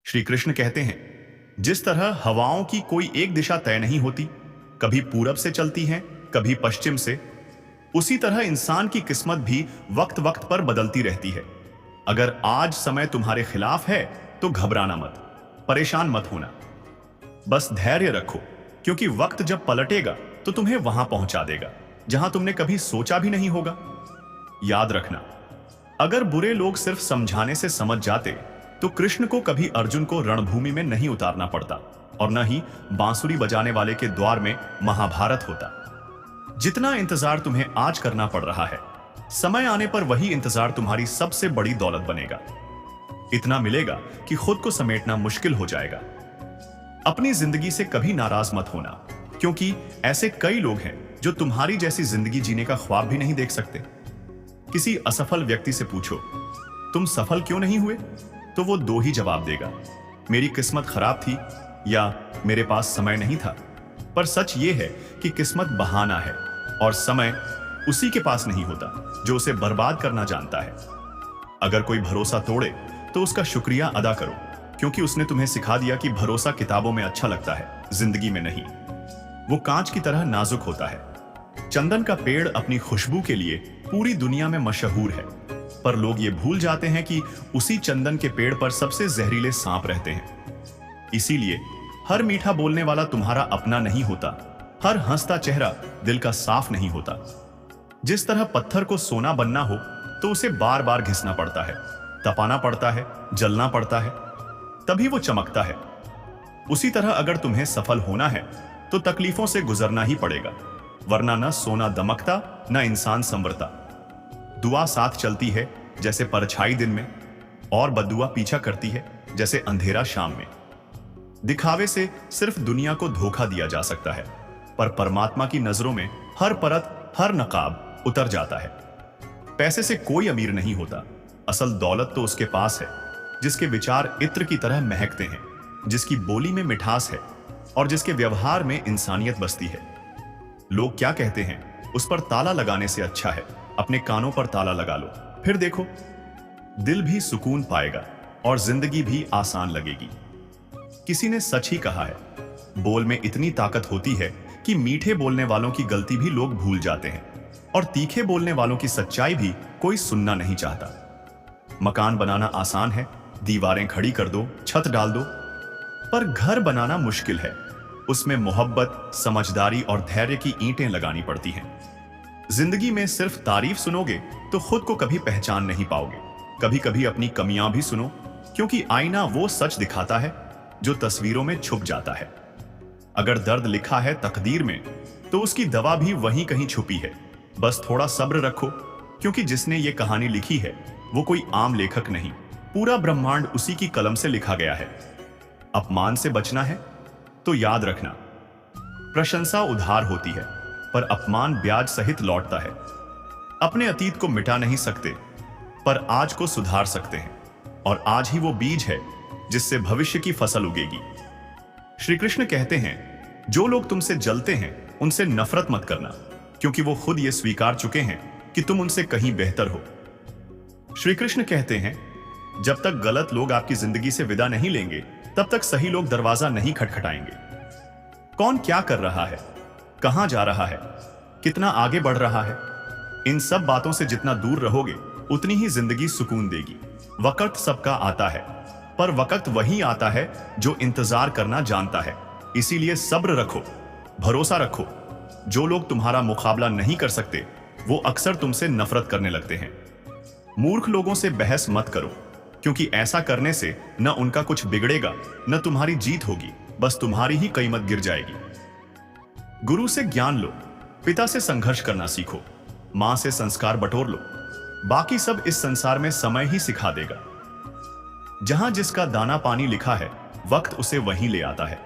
श्री कृष्ण कहते हैं, जिस तरह हवाओं की कोई एक दिशा तय नहीं होती, कभी पूरब से चलती हैं, कभी पश्चिम से, उसी तरह इंसान की किस्मत भी वक्त वक्त पर बदलती रहती है। अगर आज समय तुम्हारे खिलाफ है तो घबराना मत, परेशान मत होना, बस धैर्य रखो, क्योंकि वक्त जब पलटेगा तो तुम्हें वहां पहुंचा देगा जहां तुमने कभी सोचा भी नहीं होगा। याद रखना, अगर बुरे लोग सिर्फ समझाने से समझ जाते तो कृष्ण को कभी अर्जुन को रणभूमि में नहीं उतारना पड़ता और न ही बांसुरी बजाने वाले के द्वार में महाभारत होता। जितना इंतजार तुम्हें आज करना पड़ रहा है, समय आने पर वही इंतजार तुम्हारी सबसे बड़ी दौलत बनेगा। इतना मिलेगा कि खुद को समेटना मुश्किल हो जाएगा। अपनी जिंदगी से कभी नाराज मत होना, क्योंकि ऐसे कई लोग हैं जो तुम्हारी जैसी जिंदगी जीने का ख्वाब भी नहीं देख सकते। किसी असफल व्यक्ति से पूछो, तुम सफल क्यों नहीं हुए, तो वो दो ही जवाब देगा, मेरी किस्मत खराब थी या मेरे पास समय नहीं था। पर सच ये है कि किस्मत बहाना है और समय उसी के पास नहीं होता जो उसे बर्बाद करना जानता है। अगर कोई भरोसा तोड़े तो उसका शुक्रिया अदा करो, क्योंकि उसने तुम्हें सिखा दिया कि भरोसा किताबों में अच्छा लगता है, जिंदगी में नहीं। वो कांच की तरह नाजुक होता है। चंदन का पेड़ अपनी खुशबू के लिए पूरी दुनिया में मशहूर है, पर लोग ये भूल जाते हैं कि उसी चंदन के पेड़ पर सबसे जहरीले सांप रहते हैं। इसीलिए हर मीठा बोलने वाला तुम्हारा अपना नहीं होता, हर हंसता चेहरा दिल का साफ नहीं होता। जिस तरह पत्थर को सोना बनना हो तो उसे बार बार घिसना पड़ता है, तपाना पड़ता है, जलना पड़ता है, तभी वो चमकता है। उसी तरह अगर तुम्हें सफल होना है तो तकलीफों से गुजरना ही पड़ेगा, वरना न सोना दमकता न इंसान संवरता। दुआ साथ चलती है जैसे परछाई दिन में, और बद्दुआ पीछा करती है जैसे अंधेरा शाम में। दिखावे से सिर्फ दुनिया को धोखा दिया जा सकता है, पर परमात्मा की नजरों में हर परत, हर नकाब उतर जाता है। पैसे से कोई अमीर नहीं होता, असल दौलत तो उसके पास है जिसके विचार इत्र की तरह महकते हैं, जिसकी बोली में मिठास है और जिसके व्यवहार में इंसानियत बसती है। लोग क्या कहते हैं, उस पर ताला लगाने से अच्छा है अपने कानों पर ताला लगा लो, फिर देखो दिल भी सुकून पाएगा और जिंदगी भी आसान लगेगी। किसी ने सच ही कहा है, बोल में इतनी ताकत होती है कि मीठे बोलने वालों की गलती भी लोग भूल जाते हैं और तीखे बोलने वालों की सच्चाई भी कोई सुनना नहीं चाहता। मकान बनाना आसान है, दीवारें खड़ी कर दो, छत डाल दो, पर घर बनाना मुश्किल है। उसमें मोहब्बत, समझदारी और धैर्य की ईंटें लगानी पड़ती हैं। जिंदगी में सिर्फ तारीफ सुनोगे तो खुद को कभी पहचान नहीं पाओगे। कभी कभी अपनी कमियां भी सुनो, क्योंकि आईना वो सच दिखाता है जो तस्वीरों में छुप जाता है। अगर दर्द लिखा है तकदीर में तो उसकी दवा भी वहीं कहीं छुपी है। बस थोड़ा सब्र रखो, क्योंकि जिसने ये कहानी लिखी है वो कोई आम लेखक नहीं, पूरा ब्रह्मांड उसी की कलम से लिखा गया है। अपमान से बचना है तो याद रखना, प्रशंसा उधार होती है पर अपमान ब्याज सहित लौटता है। अपने अतीत को मिटा नहीं सकते, पर आज को सुधार सकते हैं, और आज ही वो बीज है जिससे भविष्य की फसल उगेगी। श्री कृष्ण कहते हैं, जो लोग तुमसे जलते हैं उनसे नफरत मत करना, क्योंकि वो खुद ये स्वीकार चुके हैं कि तुम उनसे कहीं बेहतर हो। श्री कृष्ण कहते हैं, जब तक गलत लोग आपकी जिंदगी से विदा नहीं लेंगे तब तक सही लोग दरवाजा नहीं खटखटाएंगे। कौन क्या कर रहा है, कहां जा रहा है, कितना आगे बढ़ रहा है, इन सब बातों से जितना दूर रहोगे उतनी ही जिंदगी सुकून देगी। वक्त सबका आता है, पर वक्त वही आता है जो इंतजार करना जानता है। इसीलिए सब्र रखो, भरोसा रखो। जो लोग तुम्हारा मुकाबला नहीं कर सकते वो अक्सर तुमसे नफरत करने लगते हैं। मूर्ख लोगों से बहस मत करो, क्योंकि ऐसा करने से न उनका कुछ बिगड़ेगा न तुम्हारी जीत होगी, बस तुम्हारी ही कीमत गिर जाएगी। गुरु से ज्ञान लो, पिता से संघर्ष करना सीखो, मां से संस्कार बटोर लो। बाकी सब इस संसार में समय ही सिखा देगा। जहां जिसका दाना पानी लिखा है, वक्त उसे वहीं ले आता है।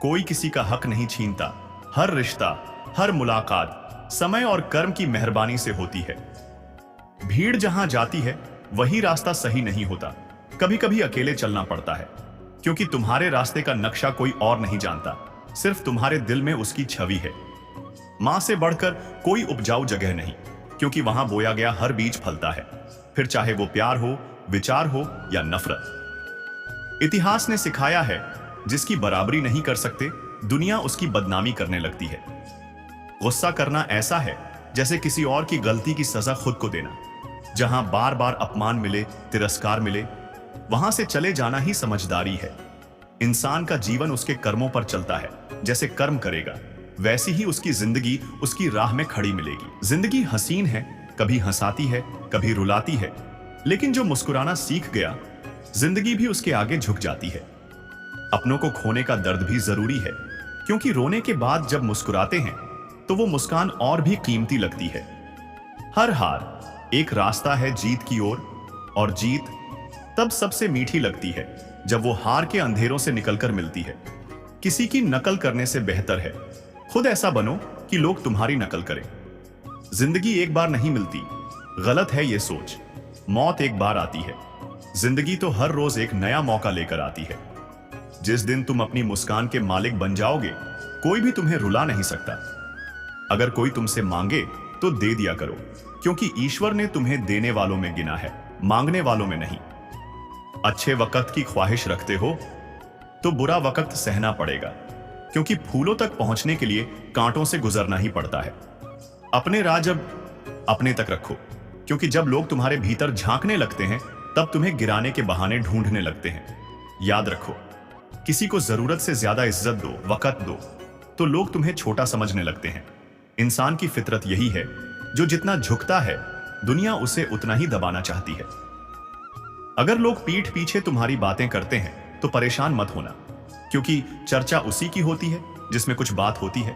कोई किसी का हक नहीं छीनता। हर रिश्ता, हर मुलाकात समय और कर्म की मेहरबानी से होती है। भीड़ जहां जाती है वही रास्ता सही नहीं होता। कभी कभी अकेले चलना पड़ता है, क्योंकि तुम्हारे रास्ते का नक्शा कोई और नहीं जानता, सिर्फ तुम्हारे दिल में उसकी छवि है। मां से बढ़कर कोई उपजाऊ जगह नहीं, क्योंकि वहां बोया गया हर बीज फलता है, फिर चाहे वो प्यार हो, विचार हो या नफरत। इतिहास ने सिखाया है, जिसकी बराबरी नहीं कर सकते, दुनिया उसकी बदनामी करने लगती है। गुस्सा करना ऐसा है जैसे किसी और की गलती की सजा खुद को देना। जहां बार बार अपमान मिले, तिरस्कार मिले, वहां से चले जाना ही समझदारी है। इंसान का जीवन उसके कर्मों पर चलता है। जैसे कर्म करेगा वैसी ही उसकी जिंदगी उसकी राह में खड़ी मिलेगी। जिंदगी हसीन है, कभी हंसाती है, कभी रुलाती है, लेकिन जो मुस्कुराना सीख गया, जिंदगी भी उसके आगे झुक जाती है। अपनों को खोने का दर्द भी जरूरी है, क्योंकि रोने के बाद जब मुस्कुराते हैं तो वो मुस्कान और भी कीमती लगती है। हर हार एक रास्ता है जीत की ओर, और जीत तब सबसे मीठी लगती है जब वो हार के अंधेरों से निकलकर मिलती है। किसी की नकल करने से बेहतर है खुद ऐसा बनो कि लोग तुम्हारी नकल करें। जिंदगी एक बार नहीं मिलती, गलत है ये सोच। मौत एक बार आती है, जिंदगी तो हर रोज एक नया मौका लेकर आती है। जिस दिन तुम अपनी मुस्कान के मालिक बन जाओगे, कोई भी तुम्हें रुला नहीं सकता। अगर कोई तुमसे मांगे तो दे दिया करो, क्योंकि ईश्वर ने तुम्हें देने वालों में गिना है, मांगने वालों में नहीं। अच्छे वक्त की ख्वाहिश रखते हो तो बुरा वक्त सहना पड़ेगा, क्योंकि फूलों तक पहुंचने के लिए कांटों से गुजरना ही पड़ता है। अपने राज अब अपने तक रखो, क्योंकि जब लोग तुम्हारे भीतर झांकने लगते हैं तब तुम्हें गिराने के बहाने ढूंढने लगते हैं। याद रखो, किसी को जरूरत से ज्यादा इज्जत दो, वक्त दो, तो लोग तुम्हें छोटा समझने लगते हैं। इंसान की फितरत यही है, जो जितना झुकता है दुनिया उसे उतना ही दबाना चाहती है। अगर लोग पीठ पीछे तुम्हारी बातें करते हैं तो परेशान मत होना, क्योंकि चर्चा उसी की होती है जिसमें कुछ बात होती है।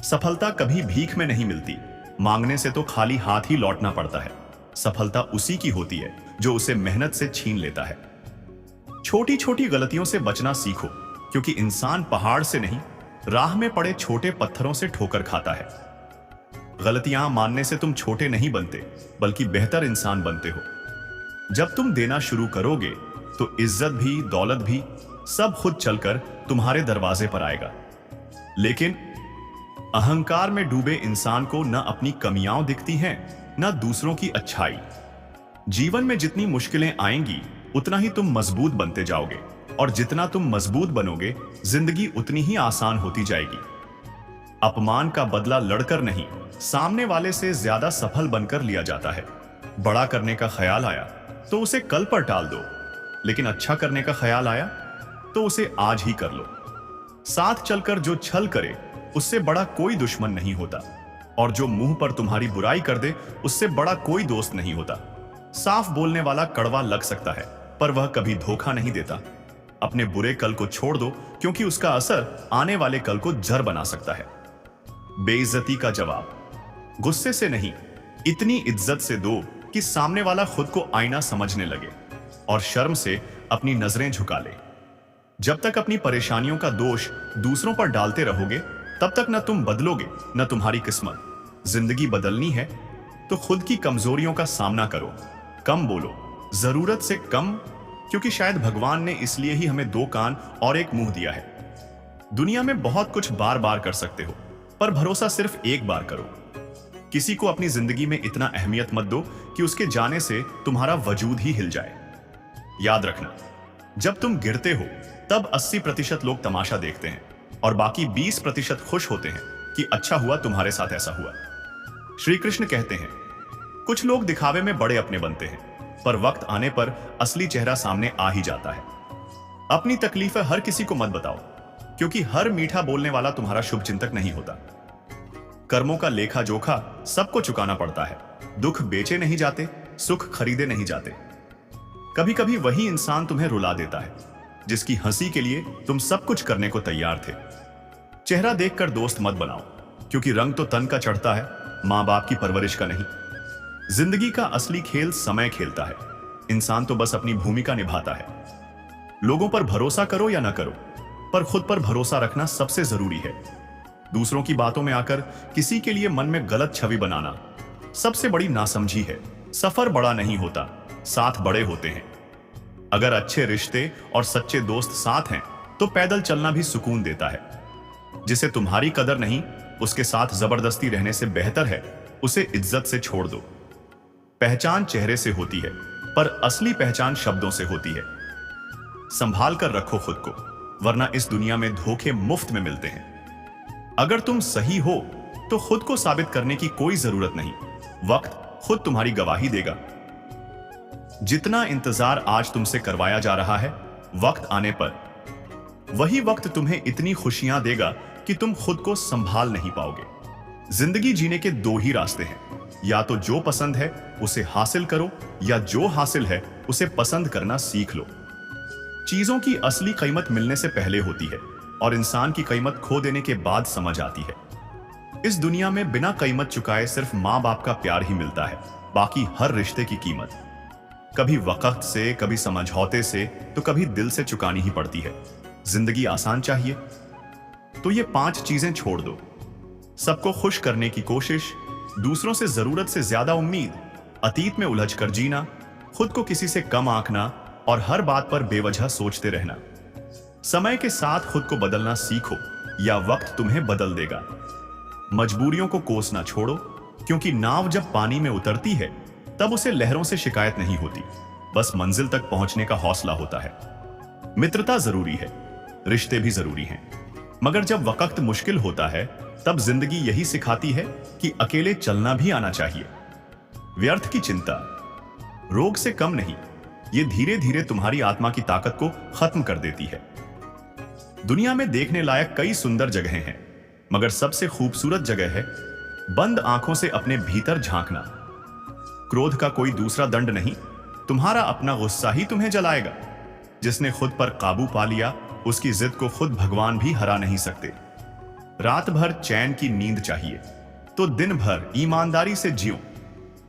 सफलता कभी भीख में नहीं मिलती, मांगने से तो खाली हाथ ही लौटना पड़ता है। सफलता उसी की होती है जो उसे मेहनत से छीन लेता है। छोटी छोटी गलतियों से बचना सीखो, क्योंकि इंसान पहाड़ से नहीं, राह में पड़े छोटे पत्थरों से ठोकर खाता है। गलतियां मानने से तुम छोटे नहीं बनते, बल्कि बेहतर इंसान बनते हो। जब तुम देना शुरू करोगे तो इज्जत भी, दौलत भी, सब खुद चलकर तुम्हारे दरवाजे पर आएगा। लेकिन अहंकार में डूबे इंसान को न अपनी कमियां दिखती हैं, न दूसरों की अच्छाई। जीवन में जितनी मुश्किलें आएंगी उतना ही तुम मजबूत बनते जाओगे, और जितना तुम मजबूत बनोगे जिंदगी उतनी ही आसान होती जाएगी। अपमान का बदला लड़कर नहीं, सामने वाले से ज्यादा सफल बनकर लिया जाता है। बड़ा करने का ख्याल आया तो उसे कल पर टाल दो, लेकिन अच्छा करने का ख्याल आया तो उसे आज ही कर लो। साथ चलकर जो छल करे उससे बड़ा कोई दुश्मन नहीं होता, और जो मुंह पर तुम्हारी बुराई कर दे उससे बड़ा कोई दोस्त नहीं होता। साफ बोलने वाला कड़वा लग सकता है, पर वह कभी धोखा नहीं देता। अपने बुरे कल को छोड़ दो, क्योंकि उसका असर आने वाले कल को जर बना सकता है। बेइज्जती का जवाब गुस्से से नहीं, इतनी इज्जत से दो कि सामने वाला खुद को आईना समझने लगे, और शर्म से अपनी नजरें झुका ले। जब तक अपनी परेशानियों का दोष दूसरों पर डालते रहोगे, तब तक न तुम बदलोगे न तुम्हारी किस्मत। जिंदगी बदलनी है तो खुद की कमजोरियों का सामना करो। कम बोलो, जरूरत से कम, क्योंकि शायद भगवान ने इसलिए ही हमें दो कान और एक मुंह दिया है। दुनिया में बहुत कुछ बार बार कर सकते हो, पर भरोसा सिर्फ एक बार करो। किसी को अपनी जिंदगी में इतना अहमियत मत दो कि उसके जाने से तुम्हारा वजूद ही हिल जाए। याद रखना, जब तुम गिरते हो तब 80% लोग तमाशा देखते हैं, और बाकी 20% खुश होते हैं कि अच्छा हुआ तुम्हारे साथ ऐसा हुआ। श्री कृष्ण कहते हैं, कुछ लोग दिखावे में बड़े अपने बनते हैं, पर वक्त आने पर असली चेहरा सामने आ ही जाता है। अपनी तकलीफें हर किसी को मत बताओ, क्योंकि हर मीठा बोलने वाला तुम्हारा शुभ चिंतक नहीं होता। कर्मों का लेखा जोखा सबको चुकाना पड़ता है। दुख बेचे नहीं जाते, सुख खरीदे नहीं जाते। कभी कभी वही इंसान तुम्हें रुला देता है जिसकी हंसी के लिए तुम सब कुछ करने को तैयार थे। चेहरा देखकर दोस्त मत बनाओ, क्योंकि रंग तो तन का चढ़ता है, मां बाप की परवरिश का नहीं। जिंदगी का असली खेल समय खेलता है, इंसान तो बस अपनी भूमिका निभाता है। लोगों पर भरोसा करो या ना करो, पर खुद पर भरोसा रखना सबसे जरूरी है। दूसरों की बातों में आकर किसी के लिए मन में गलत छवि बनाना सबसे बड़ी नासमझी है। सफर बड़ा नहीं होता, साथ बड़े होते हैं। अगर अच्छे रिश्ते और सच्चे दोस्त साथ हैं तो पैदल चलना भी सुकून देता है। जिसे तुम्हारी कदर नहीं, उसके साथ जबरदस्ती रहने से बेहतर है उसे इज्जत से छोड़ दो। पहचान चेहरे से होती है, पर असली पहचान शब्दों से होती है। संभाल कर रखो खुद को, वरना इस दुनिया में धोखे मुफ्त में मिलते हैं। अगर तुम सही हो तो खुद को साबित करने की कोई जरूरत नहीं, वक्त खुद तुम्हारी गवाही देगा। जितना इंतजार आज तुमसे करवाया जा रहा है, वक्त आने पर वही वक्त तुम्हें इतनी खुशियां देगा कि तुम खुद को संभाल नहीं पाओगे। जिंदगी जीने के दो ही रास्ते हैं, या तो जो पसंद है उसे हासिल करो, या जो हासिल है उसे पसंद करना सीख लो। चीजों की असली कीमत मिलने से पहले होती है और इंसान की कीमत खो देने के बाद समझ आती है। इस दुनिया में बिना कीमत चुकाए सिर्फ माँ बाप का प्यार ही मिलता है, बाकी हर रिश्ते की कीमत कभी वक्त से, कभी समझौते से, तो कभी दिल से चुकानी ही पड़ती है। जिंदगी आसान चाहिए तो ये 5 चीजें छोड़ दो। सबको खुश करने की कोशिश, दूसरों से जरूरत से ज्यादा उम्मीद, अतीत में उलझ कर जीना, खुद को किसी से कम आंकना और हर बात पर बेवजह सोचते रहना। समय के साथ खुद को बदलना सीखो या वक्त तुम्हें बदल देगा। मजबूरियों को कोसना छोड़ो, क्योंकि नाव जब पानी में उतरती है तब उसे लहरों से शिकायत नहीं होती, बस मंजिल तक पहुंचने का हौसला होता है। मित्रता जरूरी है, रिश्ते भी जरूरी हैं, मगर जब वक्त मुश्किल होता है तब जिंदगी यही सिखाती है कि अकेले चलना भी आना चाहिए। व्यर्थ की चिंता रोग से कम नहीं, ये धीरे धीरे तुम्हारी आत्मा की ताकत को खत्म कर देती है। दुनिया में देखने लायक कई सुंदर जगहें हैं, मगर सबसे खूबसूरत जगह है बंद आंखों से अपने भीतर झांकना। क्रोध का कोई दूसरा दंड नहीं, तुम्हारा अपना गुस्सा ही तुम्हें जलाएगा। जिसने खुद पर काबू पा लिया, उसकी जिद को खुद भगवान भी हरा नहीं सकते। रात भर चैन की नींद चाहिए तो दिन भर ईमानदारी से जियो।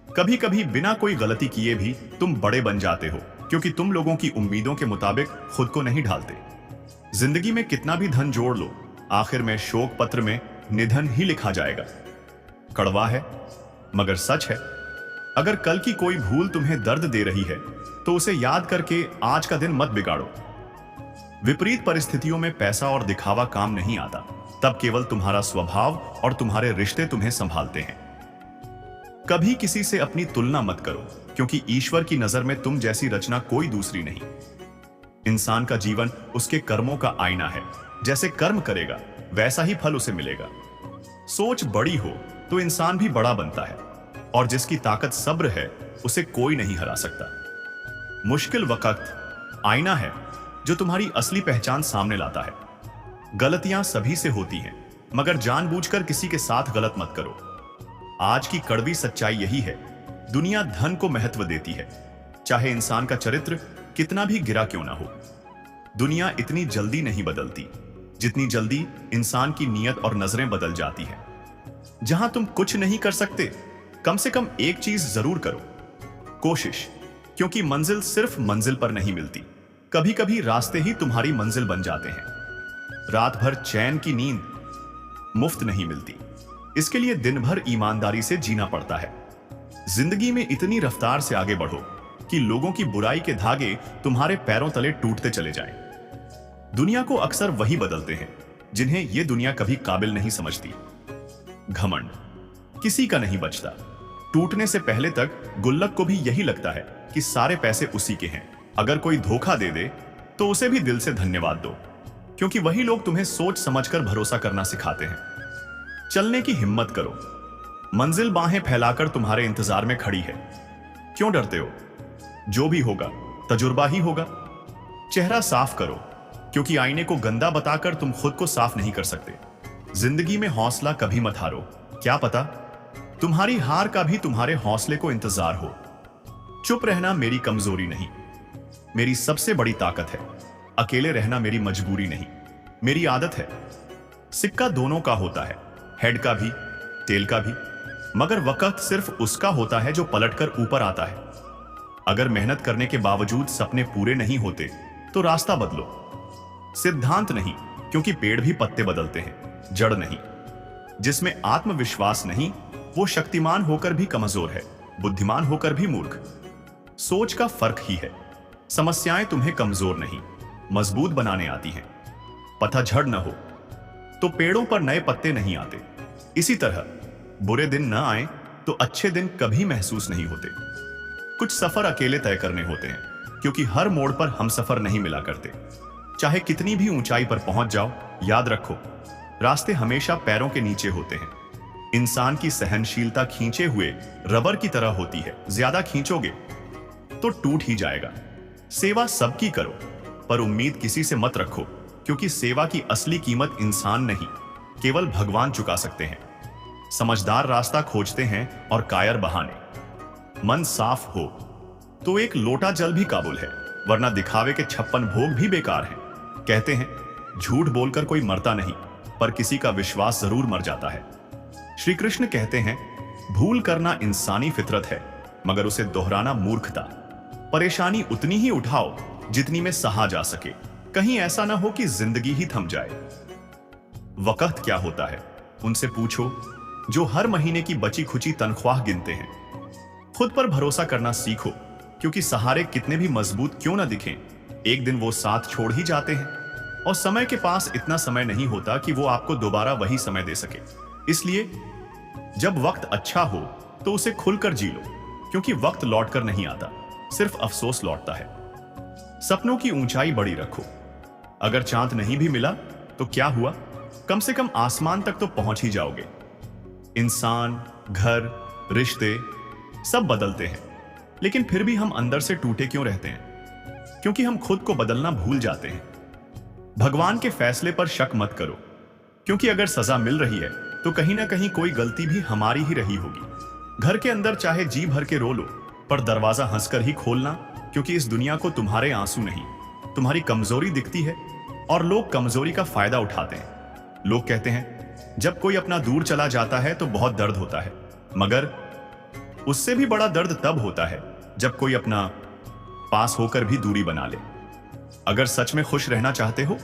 कभी कभी बिना कोई गलती किए भी तुम बड़े बन जाते हो, क्योंकि तुम लोगों की उम्मीदों के मुताबिक खुद को नहीं ढालते। जिंदगी में कितना भी धन जोड़ लो, आखिर में शोक पत्र में निधन ही लिखा जाएगा। कड़वा है मगर सच है। अगर कल की कोई भूल तुम्हें दर्द दे रही है तो उसे याद करके आज का दिन मत बिगाड़ो। विपरीत परिस्थितियों में पैसा और दिखावा काम नहीं आता, तब केवल तुम्हारा स्वभाव और तुम्हारे रिश्ते तुम्हें संभालते हैं। कभी किसी से अपनी तुलना मत करो, क्योंकि ईश्वर की नजर में तुम जैसी रचना कोई दूसरी नहीं। इंसान का जीवन उसके कर्मों का आईना है, जैसे कर्म करेगा वैसा ही फल उसे मिलेगा। सोच बड़ी हो तो इंसान भी बड़ा बनता है, और जिसकी ताकत सब्र है उसे कोई नहीं हरा सकता। मुश्किल वक्त आईना है जो तुम्हारी असली पहचान सामने लाता है। गलतियां सभी से होती हैं, मगर जानबूझकर किसी के साथ गलत मत करो। आज की कड़वी सच्चाई यही है, दुनिया धन को महत्व देती है, चाहे इंसान का चरित्र कितना भी गिरा क्यों ना हो। दुनिया इतनी जल्दी नहीं बदलती जितनी जल्दी इंसान की नीयत और नजरें बदल जाती हैं। जहां तुम कुछ नहीं कर सकते, कम से कम एक चीज जरूर करो, कोशिश, क्योंकि मंजिल सिर्फ मंजिल पर नहीं मिलती, कभी कभी रास्ते ही तुम्हारी मंजिल बन जाते हैं। रात भर चैन की नींद मुफ्त नहीं मिलती, इसके लिए दिन भर ईमानदारी से जीना पड़ता है। जिंदगी में इतनी रफ्तार से आगे बढ़ो कि लोगों की बुराई के धागे तुम्हारे पैरों तले टूटते चले जाएं। दुनिया को अक्सर वही बदलते हैं जिन्हें यह दुनिया कभी काबिल नहीं समझती। घमंड किसी का नहीं बचता। टूटने से पहले तक गुल्लक को भी यही लगता है कि सारे पैसे उसी के हैं। अगर कोई धोखा दे दे तो उसे भी दिल से धन्यवाद दो, क्योंकि वही लोग तुम्हें सोच समझकर भरोसा करना सिखाते हैं। चलने की हिम्मत करो, मंजिल बाहें फैलाकर तुम्हारे इंतजार में खड़ी है। क्यों डरते हो? जो भी होगा तजुर्बा ही होगा। चेहरा साफ करो, क्योंकि आईने को गंदा बताकर तुम खुद को साफ नहीं कर सकते। जिंदगी में हौसला कभी मत हारो, क्या पता तुम्हारी हार का भी तुम्हारे हौसले को इंतजार हो। चुप रहना मेरी कमजोरी नहीं, मेरी सबसे बड़ी ताकत है। अकेले रहना मेरी मजबूरी नहीं, मेरी आदत है। सिक्का दोनों का होता है, हेड का भी टेल का भी, मगर वक्त सिर्फ उसका होता है जो पलटकर ऊपर आता है। अगर मेहनत करने के बावजूद सपने पूरे नहीं होते तो रास्ता बदलो। सिद्धांत नहीं, क्योंकि पेड़ भी पत्ते बदलते हैं, जड़ नहीं। जिसमें आत्मविश्वास नहीं वो शक्तिमान होकर भी कमजोर है, बुद्धिमान होकर भी मूर्ख। सोच का फर्क ही है। समस्याएं तुम्हें कमजोर नहीं मजबूत बनाने आती हैं। पतझड़ न हो तो पेड़ों पर नए पत्ते नहीं आते। इसी तरह बुरे दिन न आए तो अच्छे दिन कभी महसूस नहीं होते। कुछ सफर अकेले तय करने होते हैं, क्योंकि हर मोड़ पर हम सफर नहीं मिला करते। चाहे कितनी भी ऊंचाई पर पहुंच जाओ, याद रखो रास्ते हमेशा पैरों के नीचे होते हैं। इंसान की सहनशीलता खींचे हुए रबर की तरह होती है, ज्यादा खींचोगे तो टूट ही जाएगा। सेवा सबकी करो, पर उम्मीद किसी से मत रखो, क्योंकि सेवा की असली कीमत इंसान नहीं, केवल भगवान चुका सकते हैं। समझदार रास्ता खोजते हैं और कायर बहाने। मन साफ हो तो एक लोटा जल भी काबुल है, वरना दिखावे के 56 भोग भी बेकार हैं। कहते हैं झूठ बोलकर कोई मरता नहीं, पर किसी का विश्वास जरूर मर जाता है। श्री कृष्ण कहते हैं भूल करना इंसानी फितरत है, मगर उसे दोहराना मूर्खता। परेशानी उतनी ही उठाओ जितनी में सहा जा सके, कहीं ऐसा ना हो कि जिंदगी ही थम जाए। वक़्त क्या होता है उनसे पूछो, जो हर महीने की बची खुची तनख्वाह गिनते हैं। खुद पर भरोसा करना सीखो, क्योंकि सहारे कितने भी मजबूत क्यों ना दिखें, एक दिन वो साथ छोड़ ही जाते हैं। और समय के पास इतना समय नहीं होता कि वो आपको दोबारा वही समय दे सके। इसलिए जब वक्त अच्छा हो तो उसे खुलकर जी लो, क्योंकि वक्त लौटकर नहीं आता, सिर्फ अफसोस लौटता है। सपनों की ऊंचाई बड़ी रखो। अगर चांद नहीं भी मिला तो क्या हुआ, कम से कम आसमान तक तो पहुंच ही जाओगे। इंसान, घर, रिश्ते सब बदलते हैं, लेकिन फिर भी हम अंदर से टूटे क्यों रहते हैं? क्योंकि हम खुद को बदलना भूल जाते हैं। भगवान के फैसले पर शक मत करो, क्योंकि अगर सजा मिल रही है तो कहीं ना कहीं कोई गलती भी हमारी ही रही होगी। घर के अंदर चाहे जी भर के रो लो, पर दरवाजा हंसकर ही खोलना, क्योंकि इस दुनिया को तुम्हारे आंसू नहीं, तुम्हारी कमजोरी दिखती है, और लोग कमजोरी का फायदा उठाते हैं। लोग कहते हैं जब कोई अपना दूर चला जाता है तो बहुत दर्द होता है, मगर उससे भी बड़ा दर्द तब होता है जब कोई अपना पास होकर भी दूरी बना ले। अगर सच में खुश रहना चाहते हो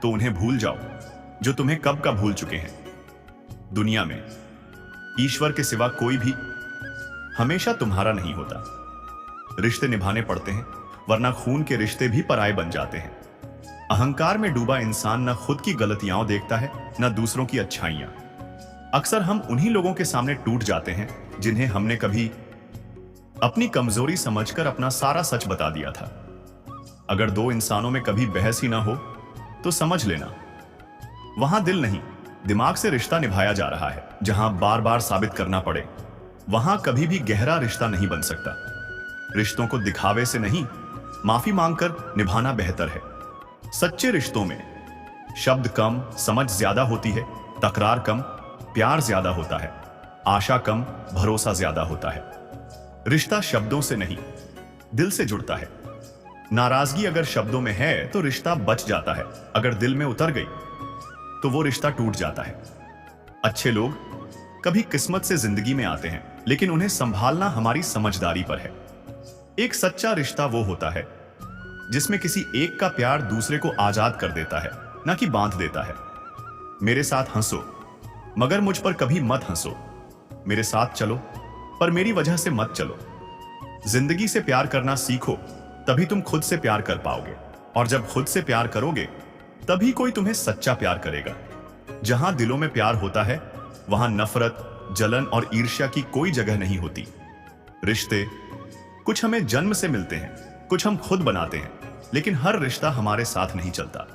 तो उन्हें भूल जाओ जो तुम्हें कब का भूल चुके हैं। दुनिया में ईश्वर के सिवा कोई भी हमेशा तुम्हारा नहीं होता। रिश्ते निभाने पड़ते हैं, वरना खून के रिश्ते भी पराये बन जाते हैं। अहंकार में डूबा इंसान न खुद की गलतियां देखता है, न दूसरों की अच्छाइयां। अक्सर हम उन्हीं लोगों के सामने टूट जाते हैं जिन्हें हमने कभी अपनी कमजोरी समझकर अपना सारा सच बता दिया था। अगर दो इंसानों में कभी बहस ही ना हो तो समझ लेना वहां दिल नहीं, दिमाग से रिश्ता निभाया जा रहा है। जहां बार बार साबित करना पड़े, वहां कभी भी गहरा रिश्ता नहीं बन सकता। रिश्तों को दिखावे से नहीं, माफी मांगकर निभाना बेहतर है। सच्चे रिश्तों में शब्द कम, समझ ज्यादा होती है। तकरार कम, प्यार ज्यादा होता है। आशा कम, भरोसा ज्यादा होता है। रिश्ता शब्दों से नहीं, दिल से जुड़ता है। नाराजगी अगर शब्दों में है तो रिश्ता बच जाता है, अगर दिल में उतर गई तो वो रिश्ता टूट जाता है। अच्छे लोग कभी किस्मत से जिंदगी में आते हैं, लेकिन उन्हें संभालना हमारी समझदारी पर है। एक सच्चा रिश्ता वो होता है जिसमें किसी एक का प्यार दूसरे को आजाद कर देता है, ना कि बांध देता है। मेरे साथ हंसो, मगर मुझ पर कभी मत हंसो। मेरे साथ चलो, पर मेरी वजह से मत चलो। जिंदगी से प्यार करना सीखो, तभी तुम खुद से प्यार कर पाओगे, और जब खुद से प्यार करोगे तभी कोई तुम्हें सच्चा प्यार करेगा। जहां दिलों में प्यार होता है वहां नफरत, जलन और ईर्ष्या की कोई जगह नहीं होती। रिश्ते कुछ हमें जन्म से मिलते हैं, कुछ हम खुद बनाते हैं, लेकिन हर रिश्ता हमारे साथ नहीं चलता।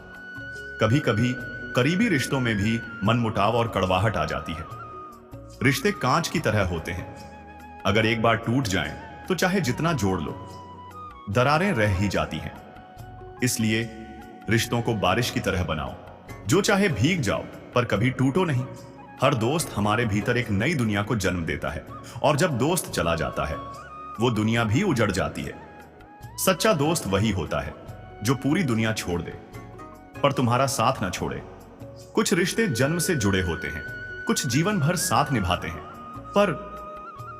कभी कभी करीबी रिश्तों में भी मनमुटाव और कड़वाहट आ जाती है। रिश्ते कांच की तरह होते हैं, अगर एक बार टूट जाएं तो चाहे जितना जोड़ लो, दरारें रह ही जाती हैं। इसलिए रिश्तों को बारिश की तरह बनाओ, जो चाहे भीग जाओ पर कभी टूटो नहीं। हर दोस्त हमारे भीतर एक नई दुनिया को जन्म देता है, और जब दोस्त चला जाता है वो दुनिया भी उजड़ जाती है। सच्चा दोस्त वही होता है जो पूरी दुनिया छोड़ दे पर तुम्हारा साथ ना छोड़े। कुछ रिश्ते जन्म से जुड़े होते हैं, कुछ जीवन भर साथ निभाते हैं, पर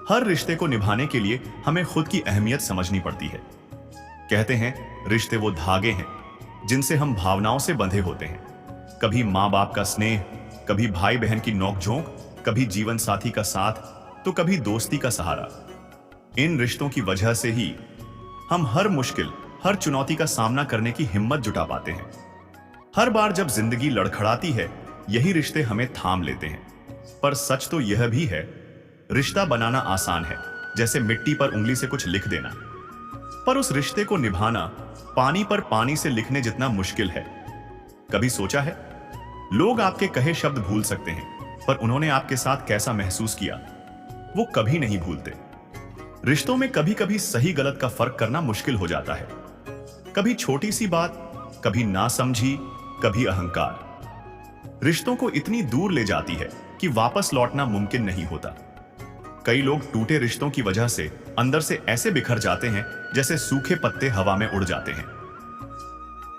हर रिश्ते को निभाने के लिए हमें खुद की अहमियत समझनी पड़ती है। कहते हैं रिश्ते वो धागे हैं जिनसे हम भावनाओं से बंधे होते हैं। कभी माँ बाप का स्नेह, कभी भाई बहन की नोकझोंक, कभी जीवन साथी का साथ, तो कभी दोस्ती का सहारा। इन रिश्तों की वजह से ही हम हर मुश्किल, हर चुनौती का सामना करने की हिम्मत जुटा पाते हैं। हर बार जब जिंदगी लड़खड़ाती है, यही रिश्ते हमें थाम लेते हैं। पर सच तो यह भी है, रिश्ता बनाना आसान है, जैसे मिट्टी पर उंगली से कुछ लिख देना, पर उस रिश्ते को निभाना पानी पर पानी से लिखने जितना मुश्किल है। कभी सोचा है, लोग आपके कहे शब्द भूल सकते हैं, पर उन्होंने आपके साथ कैसा महसूस किया वो कभी नहीं भूलते। रिश्तों में कभी कभी सही गलत का फर्क करना मुश्किल हो जाता है। कभी छोटी सी बात, कभी नासमझी, कभी अहंकार रिश्तों को इतनी दूर ले जाती है कि वापस लौटना मुमकिन नहीं होता। कई लोग टूटे रिश्तों की वजह से अंदर से ऐसे बिखर जाते हैं जैसे सूखे पत्ते हवा में उड़ जाते हैं।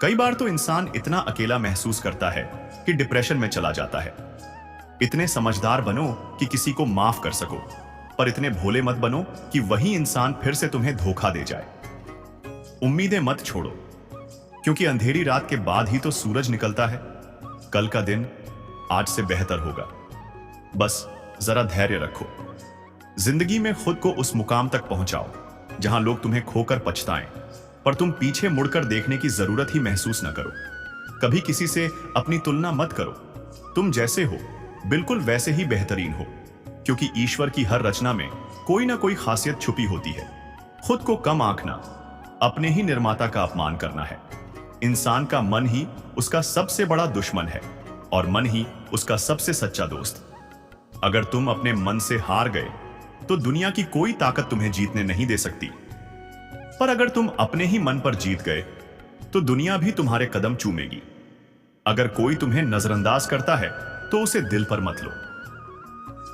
कई बार तो इंसान इतना अकेला महसूस करता है कि डिप्रेशन में चला जाता है। इतने समझदार बनो कि किसी को माफ कर सको, पर इतने भोले मत बनो कि वही इंसान फिर से तुम्हें धोखा दे जाए। उम्मीदें मत छोड़ो, क्योंकि अंधेरी रात के बाद ही तो सूरज निकलता है। कल का दिन आज से बेहतर होगा। बस जरा धैर्य रखो। जिंदगी में खुद को उस मुकाम तक पहुंचाओ जहां लोग तुम्हें खोकर पछताएं, पर तुम पीछे मुड़कर देखने की जरूरत ही महसूस न करो। कभी किसी से अपनी तुलना मत करो। तुम जैसे हो बिल्कुल वैसे ही बेहतरीन हो, क्योंकि ईश्वर की हर रचना में कोई ना कोई खासियत छुपी होती है। खुद को कम आंकना अपने ही निर्माता का अपमान करना है। इंसान का मन ही उसका सबसे बड़ा दुश्मन है और मन ही उसका सबसे सच्चा दोस्त। अगर तुम अपने मन से हार गए तो दुनिया की कोई ताकत तुम्हें जीतने नहीं दे सकती, पर अगर तुम अपने ही मन पर जीत गए तो दुनिया भी तुम्हारे कदम चूमेगी। अगर कोई तुम्हें नजरअंदाज करता है तो उसे दिल पर मत लो।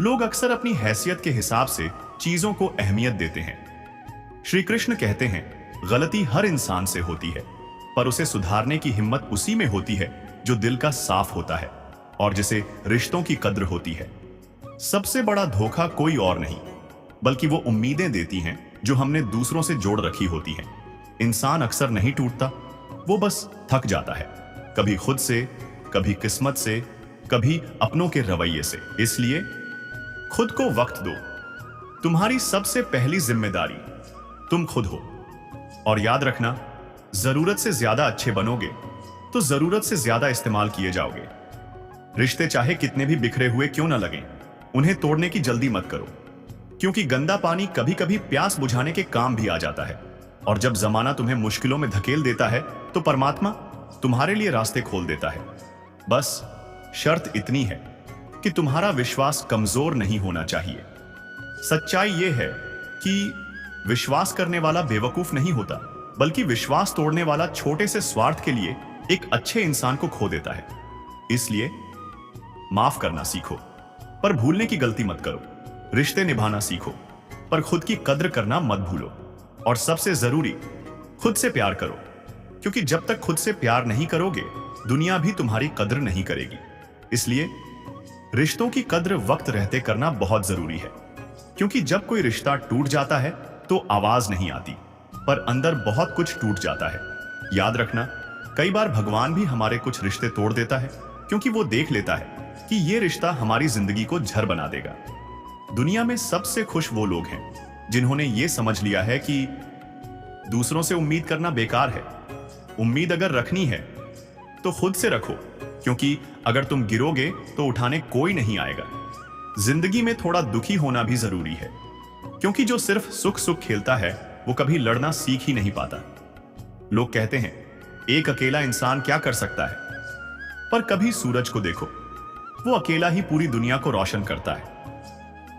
लोग अक्सर अपनी हैसियत के हिसाब से चीजों को अहमियत देते हैं। श्री कृष्ण कहते हैं, गलती हर इंसान से होती है, पर उसे सुधारने की हिम्मत उसी में होती है जो दिल का साफ होता है और जिसे रिश्तों की कद्र होती है। सबसे बड़ा धोखा कोई और नहीं, बल्कि वो उम्मीदें देती हैं जो हमने दूसरों से जोड़ रखी होती हैं। इंसान अक्सर नहीं टूटता, वो बस थक जाता है, कभी खुद से, कभी किस्मत से, कभी अपनों के रवैये से। इसलिए खुद को वक्त दो। तुम्हारी सबसे पहली जिम्मेदारी तुम खुद हो। और याद रखना, जरूरत से ज्यादा अच्छे बनोगे तो जरूरत से ज्यादा इस्तेमाल किए जाओगे। रिश्ते चाहे कितने भी बिखरे हुए क्यों ना लगें, उन्हें तोड़ने की जल्दी मत करो, क्योंकि गंदा पानी कभी कभी प्यास बुझाने के काम भी आ जाता है। और जब जमाना तुम्हें मुश्किलों में धकेल देता है तो परमात्मा तुम्हारे लिए रास्ते खोल देता है। बस शर्त इतनी है कि तुम्हारा विश्वास कमजोर नहीं होना चाहिए। सच्चाई यह है कि विश्वास करने वाला बेवकूफ नहीं होता, बल्कि विश्वास तोड़ने वाला छोटे से स्वार्थ के लिए एक अच्छे इंसान को खो देता है। इसलिए माफ करना सीखो, पर भूलने की गलती मत करो। रिश्ते निभाना सीखो, पर खुद की कद्र करना मत भूलो। और सबसे जरूरी, खुद से प्यार करो, क्योंकि जब तक खुद से प्यार नहीं करोगे दुनिया भी तुम्हारी कद्र नहीं करेगी। इसलिए रिश्तों की कद्र वक्त रहते करना बहुत जरूरी है, क्योंकि जब कोई रिश्ता टूट जाता है तो आवाज नहीं आती, पर अंदर बहुत कुछ टूट जाता है। याद रखना, कई बार भगवान भी हमारे कुछ रिश्ते तोड़ देता है, क्योंकि वो देख लेता है कि ये रिश्ता हमारी जिंदगी को झर बना देगा। दुनिया में सबसे खुश वो लोग हैं जिन्होंने ये समझ लिया है कि दूसरों से उम्मीद करना बेकार है। उम्मीद अगर रखनी है तो खुद से रखो, क्योंकि अगर तुम गिरोगे तो उठाने कोई नहीं आएगा। जिंदगी में थोड़ा दुखी होना भी जरूरी है, क्योंकि जो सिर्फ सुख सुख खेलता है वो कभी लड़ना सीख ही नहीं पाता। लोग कहते हैं, एक अकेला इंसान क्या कर सकता है, पर कभी सूरज को देखो, वो अकेला ही पूरी दुनिया को रोशन करता है।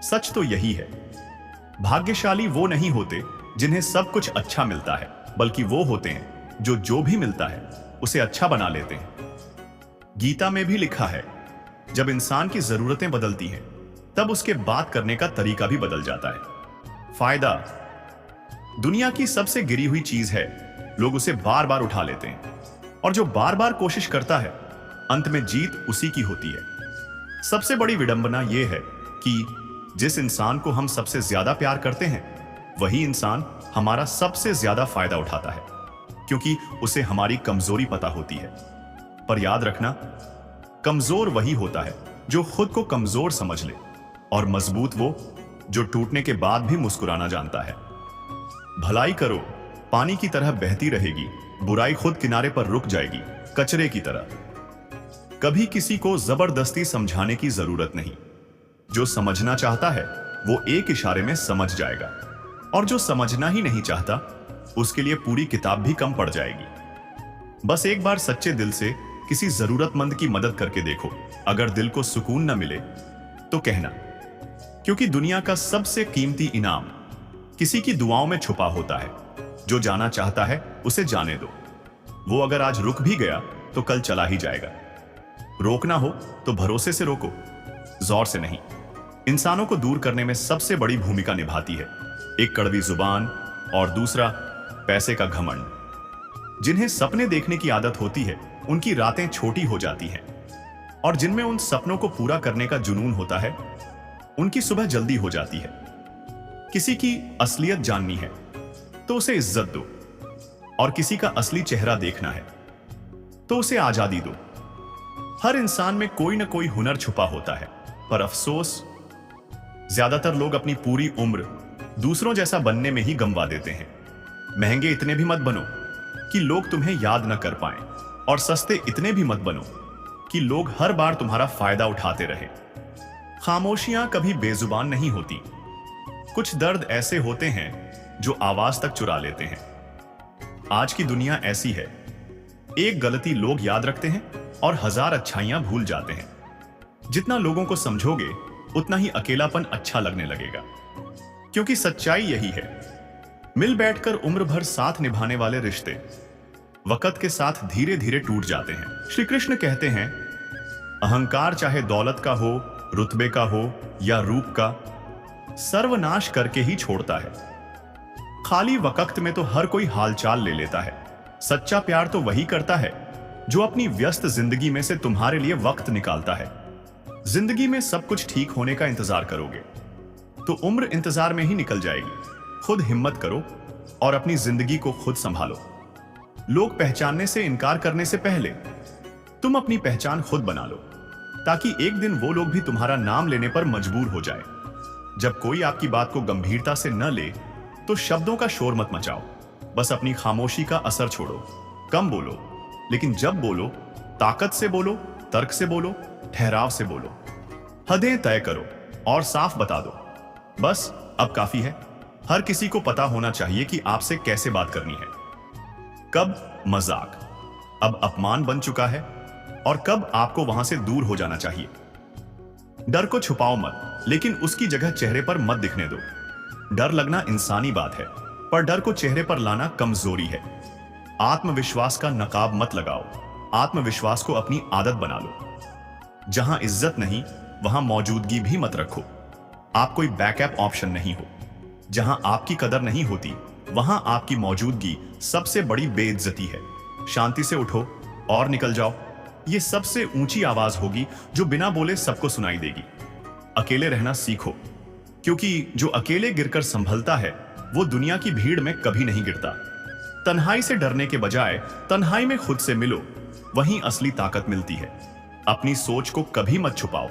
सच तो यही है, भाग्यशाली वो नहीं होते जिन्हें सब कुछ अच्छा मिलता है, बल्कि वो होते हैं जो भी मिलता है उसे अच्छा बना लेते हैं। गीता में भी लिखा है, जब इंसान की जरूरतें बदलती हैं तब उसके बात करने का तरीका भी बदल जाता है। फायदा दुनिया की सबसे गिरी हुई चीज है, लोग उसे बार बार उठा लेते हैं, और जो बार बार कोशिश करता है अंत में जीत उसी की होती है। सबसे बड़ी विडंबना यह है कि जिस इंसान को हम सबसे ज्यादा प्यार करते हैं वही इंसान हमारा सबसे ज्यादा फायदा उठाता है, क्योंकि उसे हमारी कमजोरी पता होती है। पर याद रखना, कमजोर वही होता है जो खुद को कमजोर समझ ले, और मजबूत वो जो टूटने के बाद भी मुस्कुराना जानता है। भलाई करो, पानी की तरह बहती रहेगी, बुराई खुद किनारे पर रुक जाएगी, कचरे की तरह। कभी किसी को जबरदस्ती समझाने की जरूरत नहीं। जो समझना चाहता है वो एक इशारे में समझ जाएगा, और जो समझना ही नहीं चाहता उसके लिए पूरी किताब भी कम पड़ जाएगी। बस एक बार सच्चे दिल से किसी जरूरतमंद की मदद करके देखो। अगर दिल को सुकून न मिले तो कहना, क्योंकि दुनिया का सबसे कीमती इनाम किसी की दुआओं में छुपा होता है। जो जाना चाहता है उसे जाने दो। वो अगर आज रुक भी गया तो कल चला ही जाएगा। रोकना हो तो भरोसे से रोको, जोर से नहीं। इंसानों को दूर करने में सबसे बड़ी भूमिका निभाती है एक कड़वी जुबान और दूसरा पैसे का घमंड। जिन्हें सपने देखने की आदत होती है उनकी रातें छोटी हो जाती हैं, और जिनमें उन सपनों को पूरा करने का जुनून होता है उनकी सुबह जल्दी हो जाती है। किसी की असलियत जाननी है तो उसे इज्जत दो, और किसी का असली चेहरा देखना है तो उसे आजादी दो। हर इंसान में कोई ना कोई हुनर छुपा होता है, पर अफसोस ज्यादातर लोग अपनी पूरी उम्र दूसरों जैसा बनने में ही गंवा देते हैं। महंगे इतने भी मत बनो कि लोग तुम्हें याद न कर पाएं, और सस्ते इतने भी मत बनो कि लोग हर बार तुम्हारा फायदा उठाते रहे। खामोशियां कभी बेजुबान नहीं होती। कुछ दर्द ऐसे होते हैं जो आवाज तक चुरा लेते हैं। आज की दुनिया ऐसी है, एक गलती लोग याद रखते हैं और 1000 अच्छाइयां भूल जाते हैं। जितना लोगों को समझोगे उतना ही अकेलापन अच्छा लगने लगेगा, क्योंकि सच्चाई यही है, मिल बैठकर उम्र भर साथ निभाने वाले रिश्ते वक्त के साथ धीरे धीरे टूट जाते हैं। श्री कृष्ण कहते हैं, अहंकार चाहे दौलत का हो, रुतबे का हो या रूप का, सर्वनाश करके ही छोड़ता है। खाली वक्त में तो हर कोई हालचाल ले लेता है। सच्चा प्यार तो वही करता है जो अपनी व्यस्त जिंदगी में से तुम्हारे लिए वक्त निकालता है। जिंदगी में सब कुछ ठीक होने का इंतजार करोगे तो उम्र इंतजार में ही निकल जाएगी। खुद हिम्मत करो और अपनी जिंदगी को खुद संभालो। लोग पहचानने से इनकार करने से पहले तुम अपनी पहचान खुद बना लो, ताकि एक दिन वो लोग भी तुम्हारा नाम लेने पर मजबूर हो जाए। जब कोई आपकी बात को गंभीरता से न ले तो शब्दों का शोर मत मचाओ, बस अपनी खामोशी का असर छोड़ो। कम बोलो, लेकिन जब बोलो ताकत से बोलो, तर्क से बोलो, ठहराव से बोलो। हदें तय करो और साफ बता दो, बस अब काफी है। हर किसी को पता होना चाहिए कि आपसे कैसे बात करनी है। कब मजाक अब अपमान बन चुका है और कब आपको वहां से दूर हो जाना चाहिए। डर को छुपाओ मत, लेकिन उसकी जगह चेहरे पर मत दिखने दो। डर लगना इंसानी बात है, पर डर को चेहरे पर लाना कमजोरी है। आत्मविश्वास का नकाब मत लगाओ, आत्मविश्वास को अपनी आदत बना लो। जहां इज्जत नहीं वहां मौजूदगी भी मत रखो। आप कोई बैकअप ऑप्शन नहीं हो। जहां आपकी कदर नहीं होती वहां आपकी मौजूदगी सबसे बड़ी बेइज्जती है। शांति से उठो और निकल जाओ। यह सबसे ऊंची आवाज होगी जो बिना बोले सबको सुनाई देगी। अकेले रहना सीखो, क्योंकि जो अकेले गिरकर संभलता है वो दुनिया की भीड़ में कभी नहीं गिरता। तन्हाई से डरने के बजाय तन्हाई में खुद से मिलो, वहीं असली ताकत मिलती है। अपनी सोच को कभी मत छुपाओ,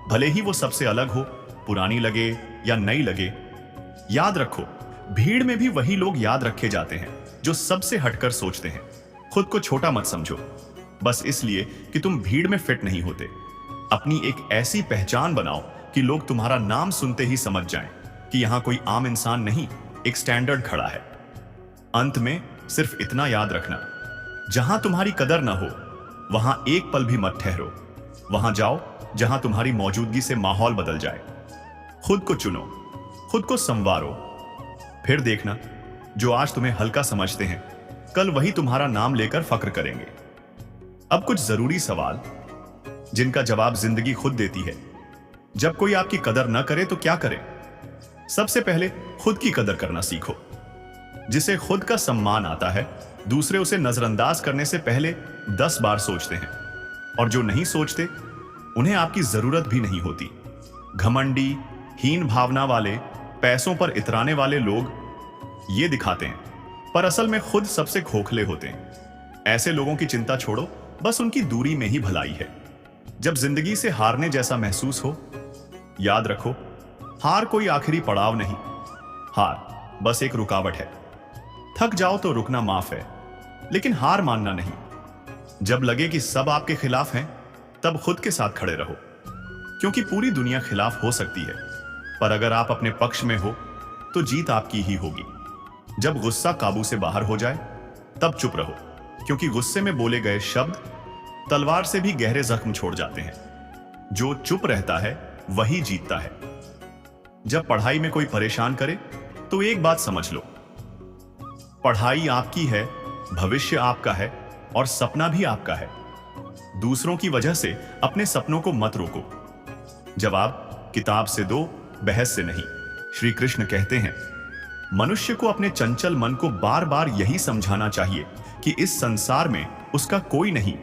भले ही वो सबसे अलग हो, पुरानी लगे या नई लगे। याद रखो, भीड़ में भी वही लोग याद रखे जाते हैं जो सबसे हटकर सोचते हैं। खुद को छोटा मत समझो बस इसलिए कि तुम भीड़ में फिट नहीं होते। अपनी एक ऐसी पहचान बनाओ कि लोग तुम्हारा नाम सुनते ही समझ जाएं कि यहां कोई आम इंसान नहीं, एक स्टैंडर्ड खड़ा है। अंत में सिर्फ इतना याद रखना, जहां तुम्हारी कदर ना हो वहां एक पल भी मत ठहरो। वहां जाओ जहां तुम्हारी मौजूदगी से माहौल बदल जाए। खुद को चुनो, खुद को संवारो, फिर देखना जो आज तुम्हें हल्का समझते हैं कल वही तुम्हारा नाम लेकर फक्र करेंगे। अब कुछ जरूरी सवाल जिनका जवाब जिंदगी खुद देती है। जब कोई आपकी कदर न करे तो क्या करे? सबसे पहले खुद की कदर करना सीखो। जिसे खुद का सम्मान आता है दूसरे उसे नजरअंदाज करने से पहले 10 बार सोचते हैं, और जो नहीं सोचते उन्हें आपकी जरूरत भी नहीं होती। घमंडी, हीन भावना वाले, पैसों पर इतराने वाले लोग ये दिखाते हैं, पर असल में खुद सबसे खोखले होते हैं। ऐसे लोगों की चिंता छोड़ो, बस उनकी दूरी में ही भलाई है। जब जिंदगी से हारने जैसा महसूस हो, याद रखो, हार कोई आखिरी पड़ाव नहीं, हार बस एक रुकावट है। थक जाओ तो रुकना माफ है, लेकिन हार मानना नहीं। जब लगे कि सब आपके खिलाफ हैं, तब खुद के साथ खड़े रहो, क्योंकि पूरी दुनिया खिलाफ हो सकती है, पर अगर आप अपने पक्ष में हो तो जीत आपकी ही होगी। जब गुस्सा काबू से बाहर हो जाए तब चुप रहो, क्योंकि गुस्से में बोले गए शब्द तलवार से भी गहरे जख्म छोड़ जाते हैं। जो चुप रहता है वही जीतता है। जब पढ़ाई में कोई परेशान करे तो एक बात समझ लो, पढ़ाई आपकी है, भविष्य आपका है और सपना भी आपका है। दूसरों की वजह से अपने सपनों को मत रोको। जवाब किताब से दो, बहस से नहीं। श्री कृष्ण कहते हैं, मनुष्य को अपने चंचल मन को बार बार यही समझाना चाहिए कि इस संसार में उसका कोई नहीं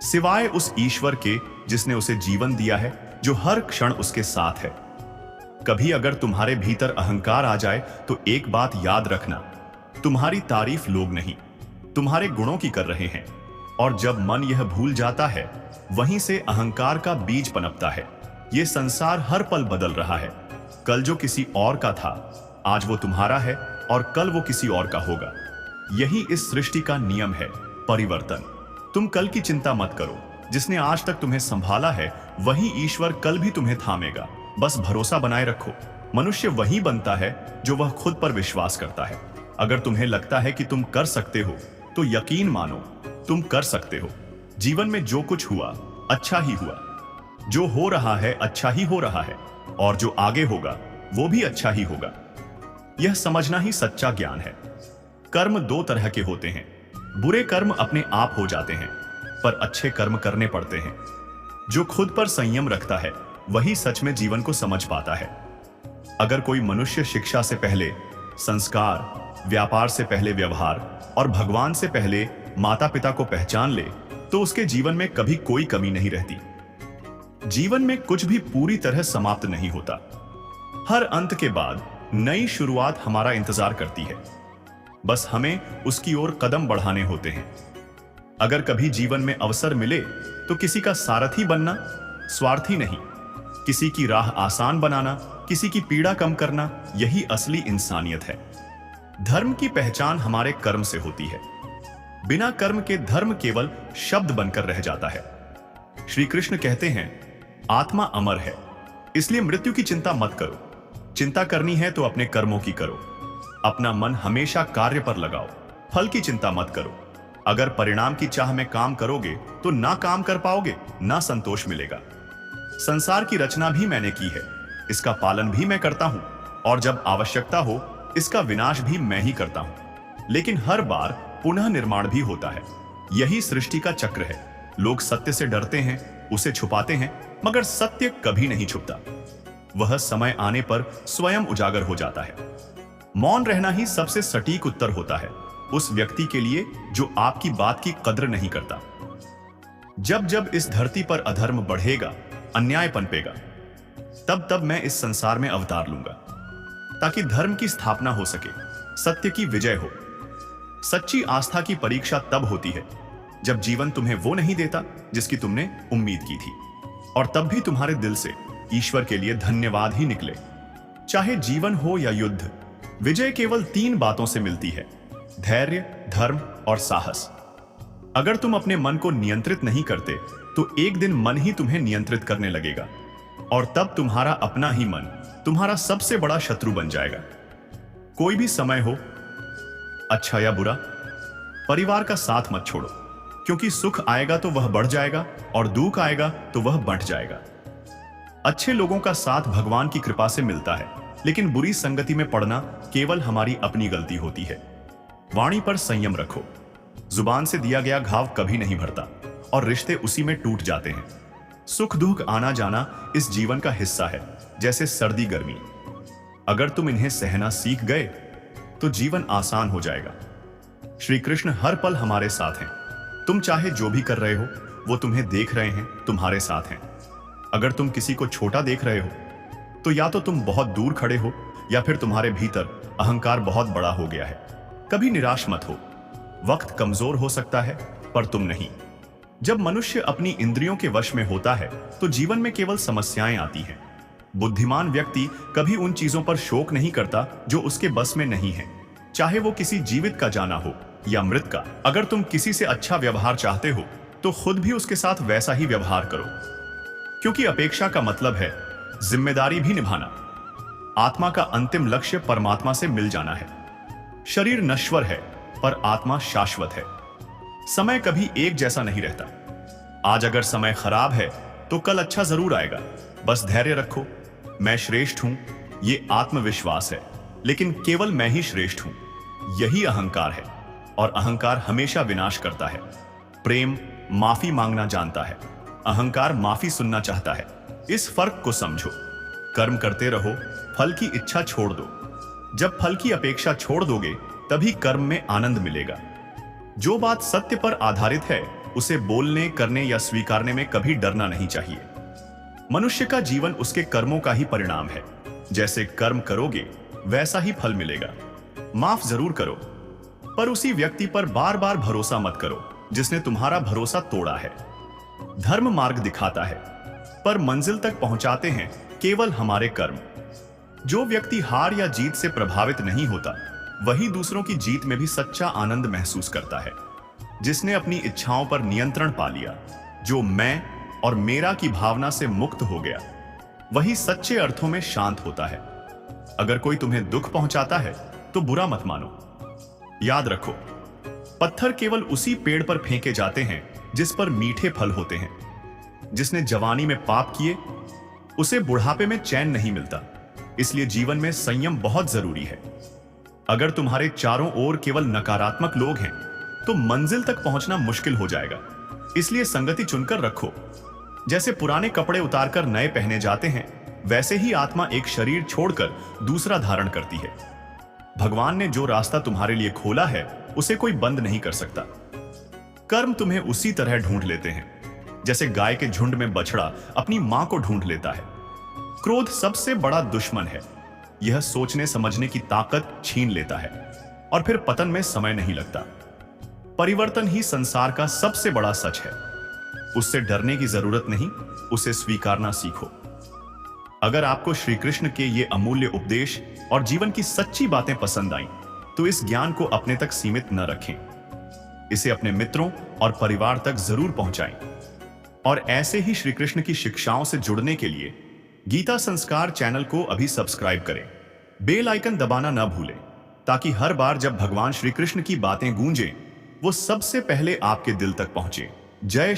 सिवाय उस ईश्वर के जिसने उसे जीवन दिया है, जो हर क्षण उसके साथ है। कभी अगर तुम्हारे भीतर अहंकार आ जाए तो एक बात याद रखना, तुम्हारी तारीफ लोग नहीं, तुम्हारे गुणों की कर रहे हैं। और जब मन यह भूल जाता है, वहीं से अहंकार का बीज पनपता है। यह संसार हर पल बदल रहा है। कल जो किसी और का था, आज वो तुम्हारा है और कल वो किसी और का होगा। यही इस सृष्टि का नियम है, परिवर्तन। तुम कल की चिंता मत करो। जिसने आज तक तुम्हें संभाला है, वही ईश्वर कल भी तुम्हें थामेगा। बस भरोसा बनाए रखो। मनुष्य वही बनता है जो वह खुद पर विश्वास करता है। अगर तुम्हें लगता है कि तुम कर सकते हो, तो यकीन मानो तुम कर सकते हो। जीवन में जो कुछ हुआ अच्छा ही हुआ, जो हो रहा है अच्छा ही हो रहा है, और जो आगे होगा वो भी अच्छा ही होगा। यह समझना ही सच्चा ज्ञान है। कर्म दो तरह के होते हैं। बुरे कर्म अपने आप हो जाते हैं, पर अच्छे कर्म करने पड़ते हैं। जो खुद पर संयम रखता है वही सच में जीवन को समझ पाता है। अगर कोई मनुष्य शिक्षा से पहले संस्कार, व्यापार से पहले व्यवहार और भगवान से पहले माता पिता को पहचान ले, तो उसके जीवन में कभी कोई कमी नहीं रहती। जीवन में कुछ भी पूरी तरह समाप्त नहीं होता। हर अंत के बाद नई शुरुआत हमारा इंतजार करती है। बस हमें उसकी ओर कदम बढ़ाने होते हैं। अगर कभी जीवन में अवसर मिले तो किसी का सारथी बनना, स्वार्थी नहीं। किसी की राह आसान बनाना, किसी की पीड़ा कम करना, यही असली इंसानियत है। धर्म की पहचान हमारे कर्म से होती है। बिना कर्म के धर्म केवल शब्द बनकर रह जाता है। श्री कृष्ण कहते हैं, आत्मा अमर है, इसलिए मृत्यु की चिंता मत करो। चिंता करनी है तो अपने कर्मों की करो। अपना मन हमेशा कार्य पर लगाओ, फल की चिंता मत करो। अगर परिणाम की चाह में काम करोगे तो ना काम कर पाओगे, ना संतोष मिलेगा। संसार की रचना भी मैंने की है, इसका पालन भी मैं करता हूं, और जब आवश्यकता हो इसका विनाश भी मैं ही करता हूं। लेकिन हर बार पुनः निर्माण भी होता है। यही सृष्टि का चक्र है। लोग सत्य से डरते हैं, उसे छुपाते हैं, मगर सत्य कभी नहीं छुपता। वह समय आने पर स्वयं उजागर हो जाता है। मौन रहना ही सबसे सटीक उत्तर होता है उस व्यक्ति के लिए जो आपकी बात की कद्र नहीं करता। जब जब इस धरती पर अधर्म बढ़ेगा, अन्याय पनपेगा, तब तब मैं इस संसार में अवतार लूंगा, ताकि धर्म की स्थापना हो सके, सत्य की विजय हो। सच्ची आस्था की परीक्षा तब होती है जब जीवन तुम्हें वो नहीं देता जिसकी तुमने उम्मीद की थी, और तब भी तुम्हारे दिल से ईश्वर के लिए धन्यवाद ही निकले। चाहे जीवन हो या युद्ध, विजय केवल 3 बातों से मिलती है: धैर्य, धर्म और साहस। अगर तुम अपने मन को नियंत्रित नहीं करते तो एक दिन मन ही तुम्हें नियंत्रित करने लगेगा, और तब तुम्हारा अपना ही मन तुम्हारा सबसे बड़ा शत्रु बन जाएगा। कोई भी समय हो, अच्छा या बुरा, परिवार का साथ मत छोड़ो, क्योंकि सुख आएगा तो वह बढ़ जाएगा और दुख आएगा तो वह बंट जाएगा। अच्छे लोगों का साथ भगवान की कृपा से मिलता है, लेकिन बुरी संगति में पड़ना केवल हमारी अपनी गलती होती है। वाणी पर संयम रखो। जुबान से दिया गया घाव कभी नहीं भरता और रिश्ते उसी में टूट जाते हैं। सुख दुख आना जाना इस जीवन का हिस्सा है, जैसे सर्दी गर्मी। अगर तुम इन्हें सहना सीख गए तो जीवन आसान हो जाएगा। श्री कृष्ण हर पल हमारे साथ हैं। तुम चाहे जो भी कर रहे हो, वो तुम्हें देख रहे हैं, तुम्हारे साथ हैं। अगर तुम किसी को छोटा देख रहे हो तो या तो तुम बहुत दूर खड़े हो या फिर तुम्हारे भीतर अहंकार बहुत बड़ा हो गया है। कभी निराश मत हो। वक्त कमजोर हो सकता है, पर तुम नहीं। जब मनुष्य अपनी इंद्रियों के वश में होता है तो जीवन में केवल समस्याएं आती हैं। बुद्धिमान व्यक्ति कभी उन चीजों पर शोक नहीं करता जो उसके बस में नहीं है, चाहे वो किसी जीवित का जाना हो या मृत का। अगर तुम किसी से अच्छा व्यवहार चाहते हो तो खुद भी उसके साथ वैसा ही व्यवहार करो, क्योंकि अपेक्षा का मतलब है जिम्मेदारी भी निभाना। आत्मा का अंतिम लक्ष्य परमात्मा से मिल जाना है। शरीर नश्वर है पर आत्मा शाश्वत है। समय कभी एक जैसा नहीं रहता। आज अगर समय खराब है तो कल अच्छा जरूर आएगा। बस धैर्य रखो। मैं श्रेष्ठ हूं, ये आत्मविश्वास है, लेकिन केवल मैं ही श्रेष्ठ हूं, यही अहंकार है। और अहंकार हमेशा विनाश करता है। प्रेम माफी मांगना जानता है, अहंकार माफी सुनना चाहता है। इस फर्क को समझो। कर्म करते रहो, फल की इच्छा छोड़ दो। जब फल की अपेक्षा छोड़ दोगे तभी कर्म में आनंद मिलेगा। जो बात सत्य पर आधारित है उसे बोलने, करने या स्वीकारने में कभी डरना नहीं चाहिए। मनुष्य का जीवन उसके कर्मों का ही परिणाम है। जैसे कर्म करोगे वैसा ही फल मिलेगा। माफ जरूर करो, पर उसी व्यक्ति पर बार बार भरोसा मत करो जिसने तुम्हारा भरोसा तोड़ा है। धर्म मार्ग दिखाता है, पर मंजिल तक पहुंचाते हैं केवल हमारे कर्म। जो व्यक्ति हार या जीत से प्रभावित नहीं होता वही दूसरों की जीत में भी सच्चा आनंद महसूस करता है। जिसने अपनी इच्छाओं पर नियंत्रण पा लिया, जो मैं और मेरा की भावना से मुक्त हो गया, वही सच्चे अर्थों में शांत होता है। अगर कोई तुम्हें दुख पहुंचाता है तो बुरा मत मानो। याद रखो, पत्थर केवल उसी पेड़ पर फेंके जाते हैं जिस पर मीठे फल होते हैं। जिसने जवानी में पाप किए उसे बुढ़ापे में चैन नहीं मिलता। इसलिए जीवन में संयम बहुत जरूरी है। अगर तुम्हारे चारों ओर केवल नकारात्मक लोग हैं तो मंजिल तक पहुंचना मुश्किल हो जाएगा। इसलिए संगति चुनकर रखो। जैसे पुराने कपड़े उतारकर नए पहने जाते हैं, वैसे ही आत्मा एक शरीर छोड़कर दूसरा धारण करती है। भगवान ने जो रास्ता तुम्हारे लिए खोला है उसे कोई बंद नहीं कर सकता। कर्म तुम्हें उसी तरह ढूंढ लेते हैं जैसे गाय के झुंड में बछड़ा अपनी मां को ढूंढ लेता है। क्रोध सबसे बड़ा दुश्मन है। यह सोचने समझने की ताकत छीन लेता है और फिर पतन में समय नहीं लगता। परिवर्तन ही संसार का सबसे बड़ा सच है। उससे डरने की जरूरत नहीं, उसे स्वीकारना सीखो। अगर आपको श्री कृष्ण के ये अमूल्य उपदेश और जीवन की सच्ची बातें पसंद आईं, तो इस ज्ञान को अपने तक सीमित न रखें। इसे अपने मित्रों और परिवार तक जरूर पहुंचाएं। और ऐसे ही श्री कृष्ण की शिक्षाओं से जुड़ने के लिए गीता संस्कार चैनल को अभी सब्सक्राइब करें। बेल आइकन दबाना न भूलें, ताकि हर बार जब भगवान श्री कृष्ण की बातें गूंजें, वो सबसे पहले आपके दिल तक पहुंचे। जय